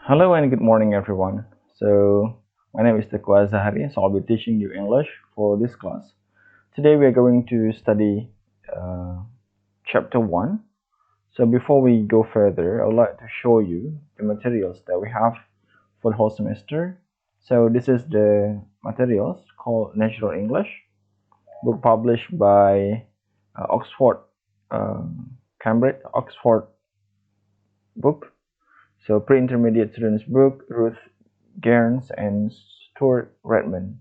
Hello and good morning, everyone. So, my name is Zahari, so I'll be teaching you English for this class. Today, we are going to study chapter 1. So, before we go further, I would like to show you the materials that we have for the whole semester. So, this is the materials called Natural English, book published by Oxford, Cambridge, Oxford book. So pre-intermediate students book, Ruth Gaines and Stuart Redman.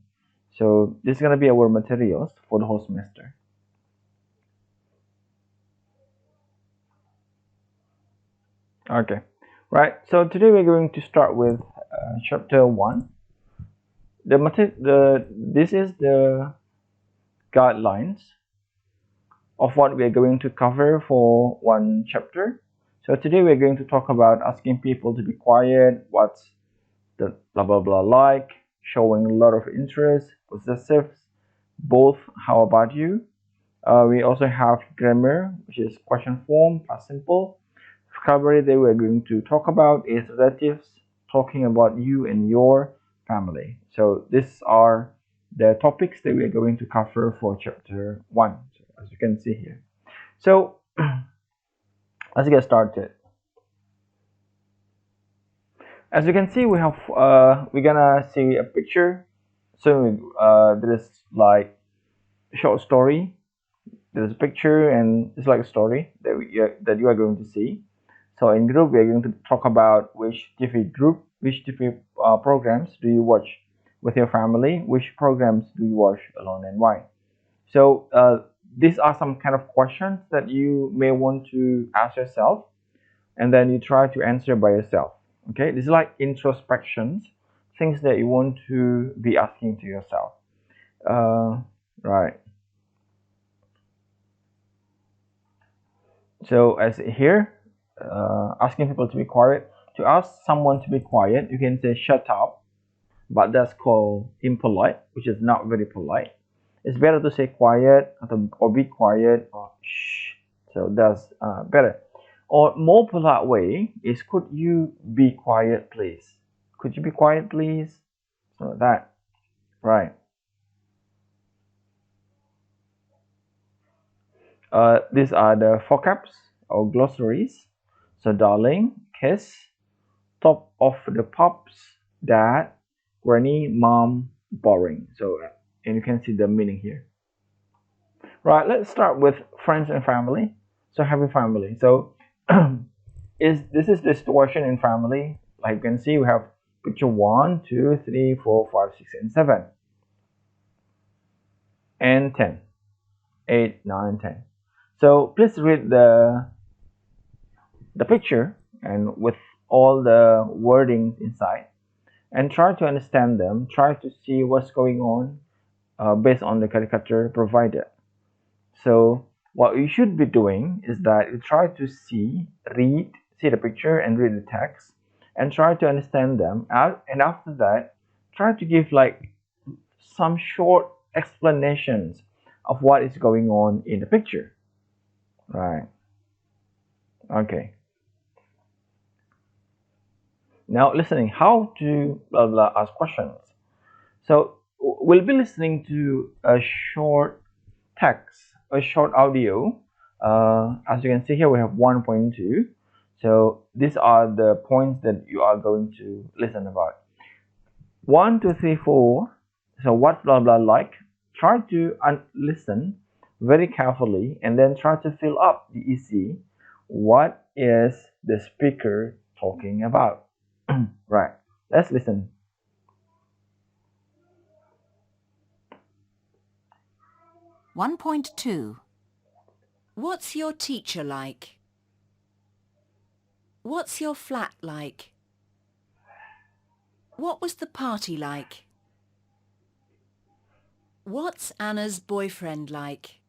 So this is going to be our materials for the whole semester. Okay, right. So today we're going to start with chapter 1. This is the guidelines of what we are going to cover for one chapter. So today we're going to talk about asking people to be quiet, what's the blah blah blah like, showing a lot of interest, possessives, both, how about you. We also have grammar, which is question form, past simple. Vocabulary that we're going to talk about is relatives, talking about you and your family. So these are the topics that we are going to cover for chapter 1, so as you can see here. So let's get started. As you can see, we have we're gonna see a picture. So there is like a short story. There's a picture and it's like a story that you are going to see. So in group, we are going to talk about which TV group, which TV programs do you watch with your family, which programs do you watch alone, and why. So these are some kind of questions that you may want to ask yourself, and then you try to answer by yourself. Okay, this is like introspections, things that you want to be asking to yourself. Right. So as here, asking people to be quiet. To ask someone to be quiet, you can say shut up, but that's called impolite, which is not very polite. It's better to say quiet or be quiet or shh. So that's better. Or more polite way is could you be quiet, please? Could you be quiet, please? So that, right. These are the vocabs or glossaries. So darling, kiss, top of the pops, dad, granny, mom, boring. So and you can see the meaning here. Right, let's start with friends and family. So having family. So this is the situation in family. Like you can see, we have picture 1, 2, 3, 4, 5, 6, and 7, and 10, 8, 9, 10. So please read the picture and with all the wordings inside, and try to understand them. Try to see what's going on based on the caricature provided. So what you should be doing is that you try to see the picture and read the text and try to understand them. And after that, try to give like some short explanations of what is going on in the picture. Right. Okay. Now listening, how to blah blah ask questions. So we'll be listening to a short text, a short audio. As you can see here, we have 1.2. So these are the points that you are going to listen about. 1, 2, 3, 4. So what's blah blah like? Try to listen very carefully and then try to fill up the EC. What is the speaker talking about? Right. Let's listen. 1.2. What's your teacher like? What's your flat like? What was the party like? What's Anna's boyfriend like?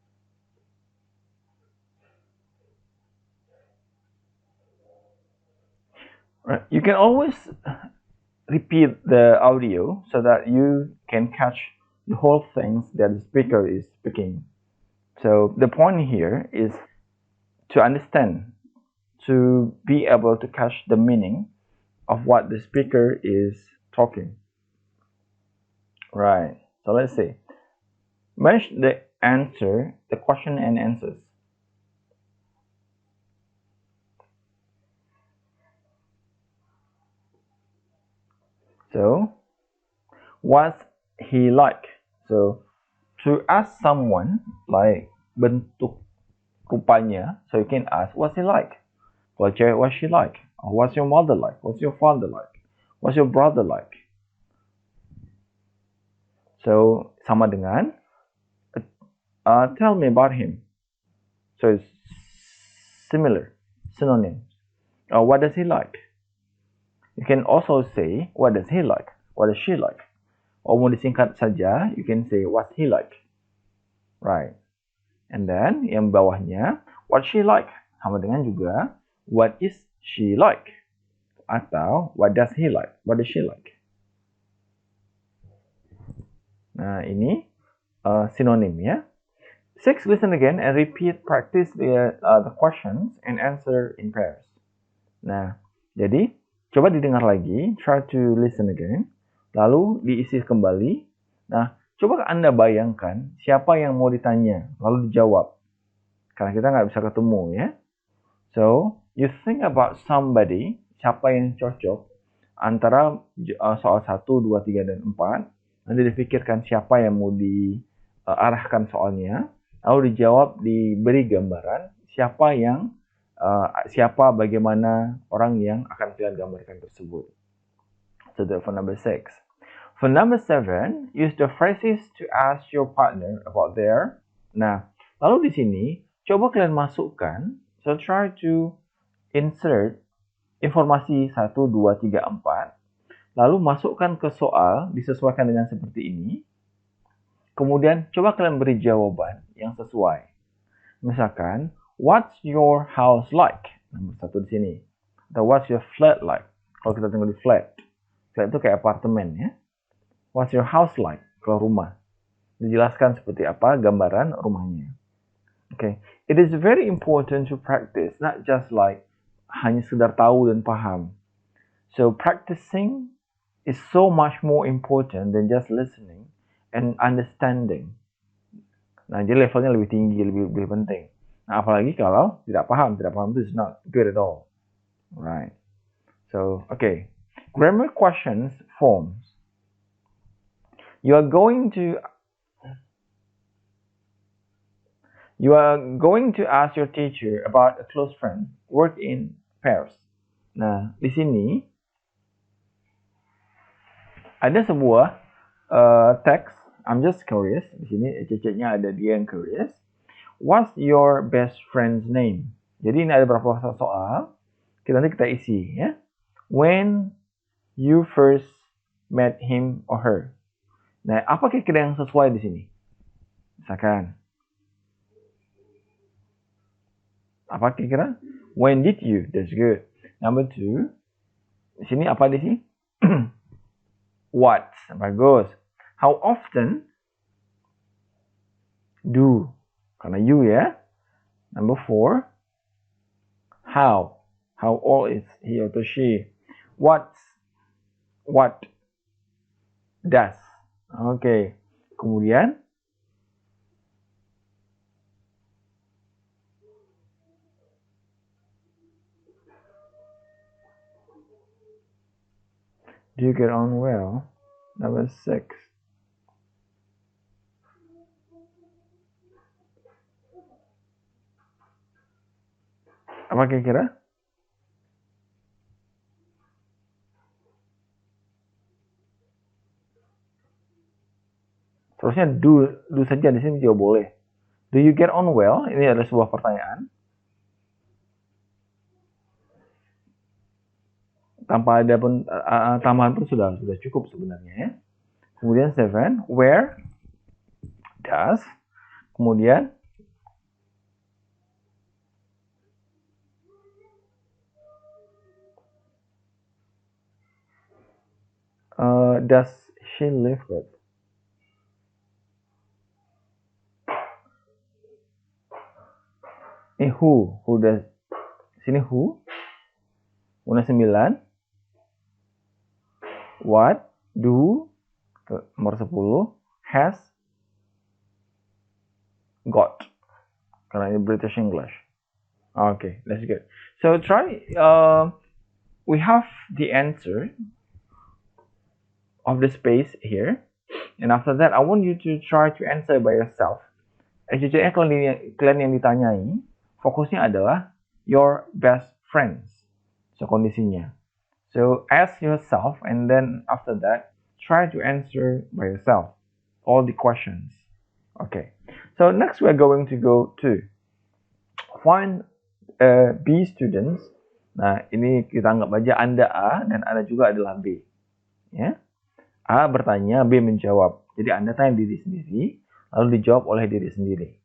Right. You can always repeat the audio so that you can catch the whole things that the speaker is speaking. So the point here is to understand, to be able to catch the meaning of what the speaker is talking. Right. So let's see. Match the answer, the question and answers. So, what's he like? So, to ask someone like bentuk rupanya, so you can ask, what's he like? What's she like? Or what's your mother like? What's your father like? What's your brother like? So, sama dengan tell me about him. So, it's similar, synonym. What does he like? You can also say, what does he like? What does she like? Or mau disingkat saja, you can say, what's he like? Right. And then, yang bawahnya, what she like? Sama dengan juga, what is she like? Atau, what does he like? What does she like? Nah, ini synonym ya. 6. Listen again and repeat practice the questions and answer in pairs. Nah, jadi coba didengar lagi, try to listen again, lalu diisi kembali. Nah, coba Anda bayangkan siapa yang mau ditanya, lalu dijawab. Karena kita nggak bisa ketemu ya. So, you think about somebody, siapa yang cocok antara soal 1, 2, 3, dan 4. Nanti dipikirkan siapa yang mau diarahkan soalnya, lalu dijawab, diberi gambaran siapa bagaimana orang yang akan kalian gambarkan tersebut. So that's for number 6. For number 7, use the phrases to ask your partner about their. Nah, lalu di sini coba kalian masukkan, so try to insert informasi 1, 2, 3, 4, lalu masukkan ke soal, disesuaikan dengan seperti ini. Kemudian coba kalian beri jawaban yang sesuai. Misalkan, what's your house like? Nomor 1 di sini. Atau what's your flat like? Kalau kita tinggal di flat. Flat itu kayak apartemen ya. What's your house like? Kalau rumah. Dijelaskan seperti apa gambaran rumahnya. Okay. It is very important to practice, not just like hanya sekedar tahu dan paham. So practicing is so much more important than just listening and understanding. Nah, jadi levelnya lebih tinggi, lebih penting. Nah, apalagi kalau tidak paham itu is not good at all. Right. So, okay. Grammar questions forms. You are going to ask your teacher about a close friend. Work in pairs. Nah, di sini ada sebuah teks. I'm just curious. Di sini ceceknya ada dia yang curious. What's your best friend's name? Jadi ini ada beberapa soal. Kita isi ya. When you first met him or her. Nah, apa kira-kira yang sesuai di sini? Misalkan, apa kira-kira? When did you? That's good. Number 2. Di sini apa di sini? What? Bagus. How often do? Karena you ya. Number 4. How? How old is he or she? What does? Okay. Kemudian do you get on well? Number 6. Apa kira-kira? Terusnya do saja di sini juga boleh. Do you get on well? Ini adalah sebuah pertanyaan. Tanpa ada pun tambahan pun sudah cukup sebenarnya ya. Kemudian 7, where does? Kemudian does she live with? Who does? Sini who? Kemudian 9, What do, nomor 10, has got. Karena ini British English. Okay, that's good. So try, we have the answer of the space here. And after that, I want you to try to answer by yourself. Jujurnya kalian yang ditanyai, fokusnya adalah your best friends. So kondisinya. So ask yourself, and then after that, try to answer by yourself all the questions. Okay. So next we're going to go to find B students. Nah, ini kita anggap aja Anda A dan Anda juga adalah B. Ya. A bertanya, B menjawab. Jadi Anda tanya diri sendiri, lalu dijawab oleh diri sendiri.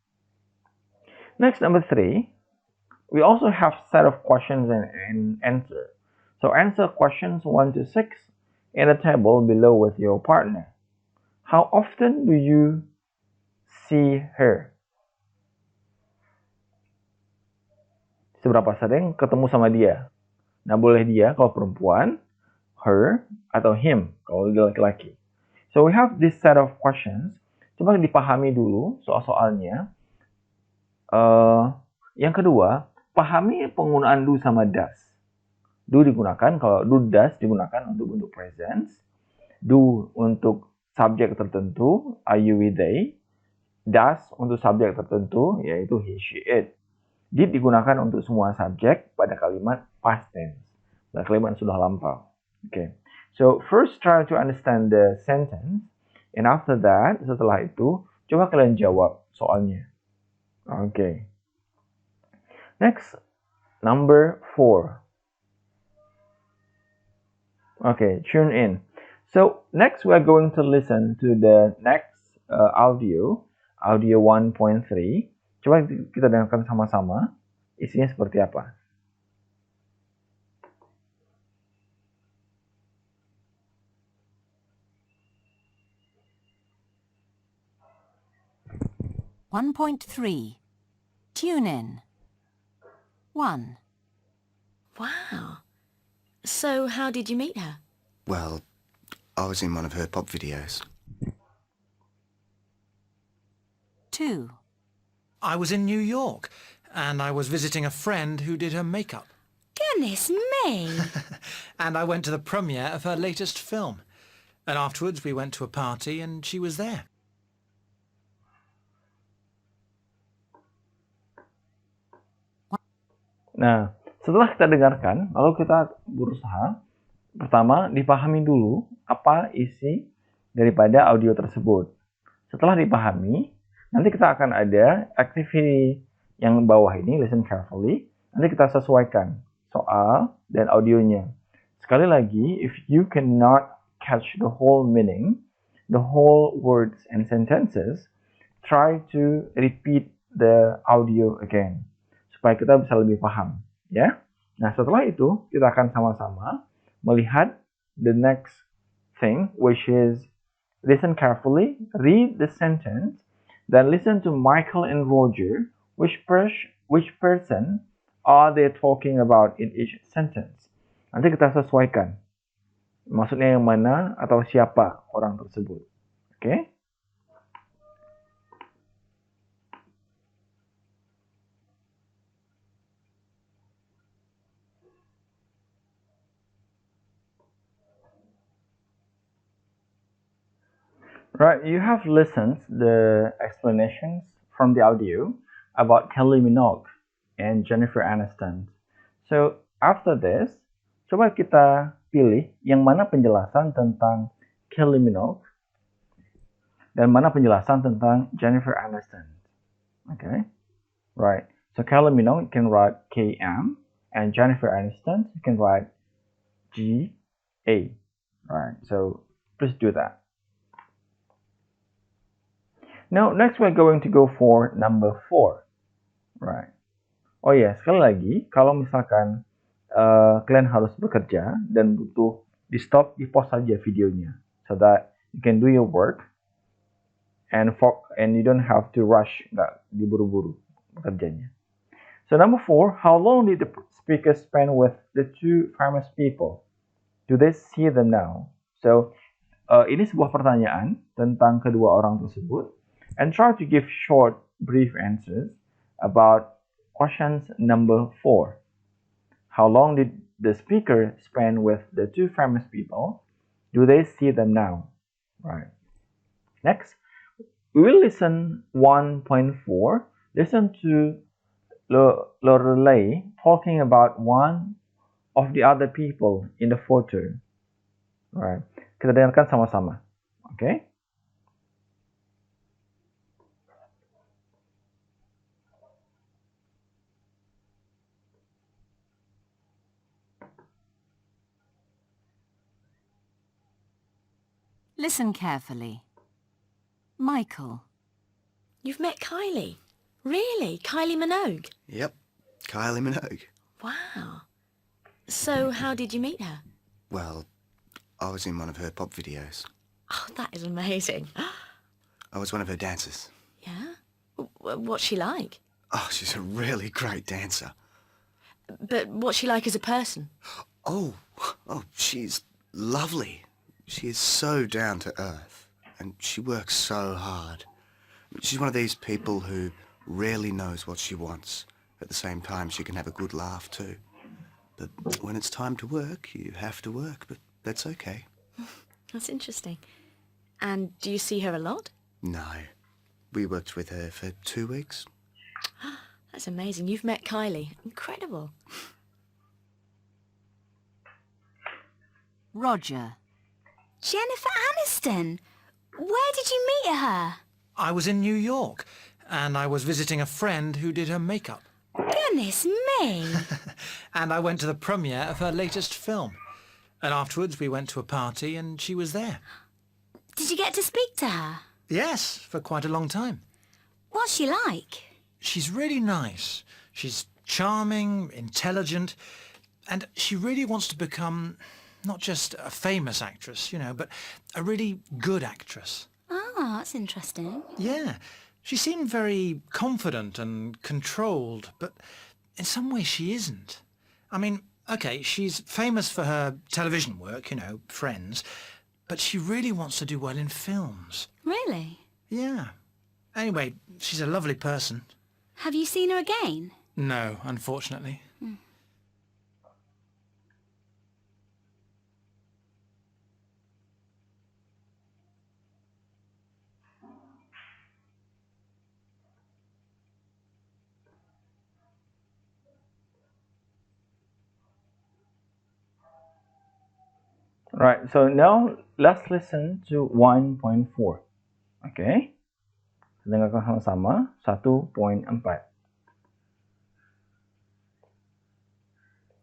Next, number 3, we also have set of questions and answer. So answer questions 1 to 6 in a table below with your partner. How often do you see her? Seberapa sering ketemu sama dia? Nah, boleh dia kalau perempuan, her, atau him kalau dia laki-laki. So we have this set of questions. Coba dipahami dulu soal-soalnya. Yang kedua, pahami penggunaan do sama does. Do digunakan, kalau do does digunakan untuk bentuk present. Do untuk subjek tertentu, are you, we, they. Does untuk subjek tertentu, yaitu he, she, it. Did digunakan untuk semua subjek pada kalimat past tense. Pada kalimat sudah lampau. Okay. So first try to understand the sentence, and after that, setelah itu, coba kalian jawab soalnya. Okay. Next, number 4. Okay, tune in. So next we are going to listen to the next audio 1.3. Coba kita dengarkan sama-sama. Isinya seperti apa? (1.3) Tune in. 1. Wow. So how did you meet her? Well, I was in one of her pop videos. 2. I was in New York, and I was visiting a friend who did her makeup. Goodness me! And I went to the premiere of her latest film. And afterwards we went to a party and she was there. Nah, setelah kita dengarkan, lalu kita berusaha, pertama, dipahami dulu apa isi daripada audio tersebut. Setelah dipahami, nanti kita akan ada activity yang bawah ini, listen carefully. Nanti kita sesuaikan soal dan audionya. Sekali lagi, if you cannot catch the whole meaning, the whole words and sentences, try to repeat the audio again. Supaya kita bisa lebih paham. Ya. Nah, setelah itu, kita akan sama-sama melihat the next thing, which is listen carefully, read the sentence, then listen to Michael and Roger, which person are they talking about in each sentence. Nanti kita sesuaikan. Maksudnya yang mana atau siapa orang tersebut. Oke? Right, you have listened the explanations from the audio about Kylie Minogue and Jennifer Aniston. So, after this, coba kita pilih yang mana penjelasan tentang Kylie Minogue dan mana penjelasan tentang Jennifer Aniston. Okay, right. So, Kylie Minogue you can write KM, and Jennifer Aniston you can write GA. Right, so please do that. Now, next we're going to go for number 4. Right. Oh ya, sekali lagi, kalau misalkan kalian harus bekerja dan butuh di stop, di pause saja videonya. So that you can do your work and you don't have to rush, nggak diburu-buru bekerjanya. So number 4, how long did the speaker spend with the two famous people? Do they see them now? So, ini sebuah pertanyaan tentang kedua orang tersebut, and try to give short, brief answers about questions number 4. How long did the speaker spend with the two famous people? Do they see them now? Right. Next, we will listen 1.4. Listen to Lorelei talking about one of the other people in the photo. Right. Kita dengarkan sama-sama. Okay? Listen carefully. Michael. You've met Kylie? Really? Kylie Minogue? Yep, Kylie Minogue. Wow. So how did you meet her? Well, I was in one of her pop videos. Oh, that is amazing. I was one of her dancers. Yeah? What's she like? Oh, she's a really great dancer. But what's she like as a person? Oh, she's lovely. She is so down to earth, and she works so hard. She's one of these people who rarely knows what she wants. At the same time, she can have a good laugh too. But when it's time to work, you have to work, but that's okay. That's interesting. And do you see her a lot? No. We worked with her for 2 weeks. That's amazing. You've met Kylie. Incredible. Roger. Jennifer Aniston! Where did you meet her? I was in New York, and I was visiting a friend who did her makeup. Goodness me! And I went to the premiere of her latest film. And afterwards we went to a party and she was there. Did you get to speak to her? Yes, for quite a long time. What's she like? She's really nice. She's charming, intelligent, and she really wants to become not just a famous actress, but a really good actress. Oh, that's interesting. Yeah, she seemed very confident and controlled, but in some ways she isn't. I mean, okay, she's famous for her television work, Friends, but she really wants to do well in films. Really? Yeah. Anyway, she's a lovely person. Have you seen her again? No, unfortunately. Right, so now let's listen to 1.4. Okay? Dengarkan sama-sama 1.4.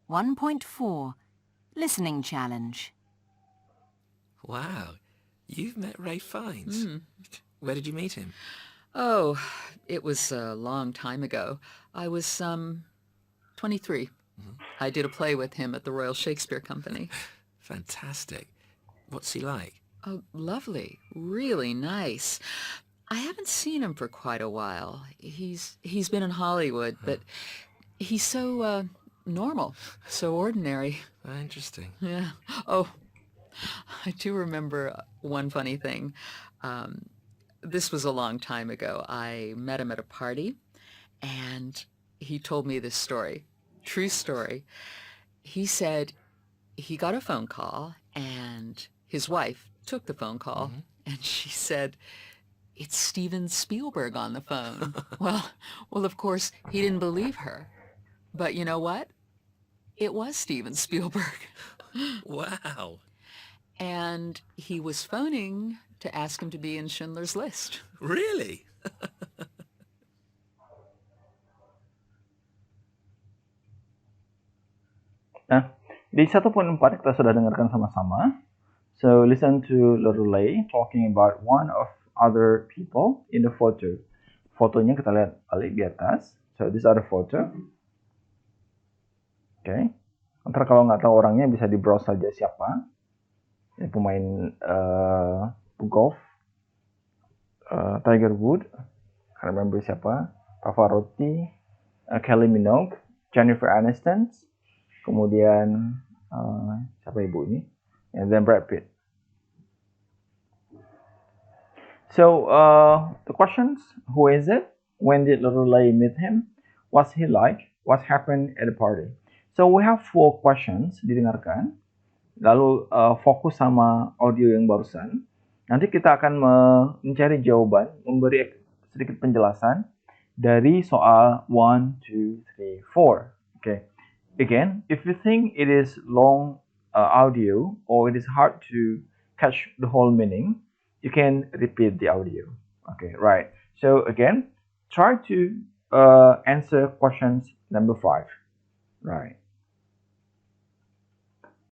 1.4. Listening challenge. Wow, you've met Ray Fiennes. Where did you meet him? Oh, it was a long time ago. I was, 23. I did a play with him at the Royal Shakespeare Company. Fantastic. What's he like? Oh, lovely. Really nice. I haven't seen him for quite a while. He's been in Hollywood, but he's so, normal, so ordinary. Interesting. Yeah. Oh, I do remember one funny thing. This was a long time ago. I met him at a party, and he told me this story. True story. He said he got a phone call, and his wife took the phone call, and she said, "It's Steven Spielberg on the phone." Well, of course, he didn't believe her. But you know what? It was Steven Spielberg. Wow. And he was phoning to ask him to be in Schindler's List. Really? Nah, di 1.4 kita sudah dengarkan sama-sama. So listen to Lorelei talking about one of other people in the photo. Fotonya kita lihat balik di atas. So this are the photo. Okay. Ntar kalau nggak tahu orangnya bisa di browse saja siapa. Ini pemain golf. Tiger Wood. Can't remember siapa. Pavarotti. Kylie Minogue. Jennifer Aniston. Kemudian siapa ibu ini? And then Brad Pitt. So the questions: who is it? When did Lorelei meet him? What's he like? What happened at the party? So we have 4 questions, didengarkan. Lalu fokus sama audio yang barusan. Nanti kita akan mencari jawaban, memberi sedikit penjelasan dari soal 1, 2, 3, 4. Okay. Again, if you think it is long audio or it is hard to catch the whole meaning, you can repeat the audio. Okay, right. So again, try to answer questions number 5. Right.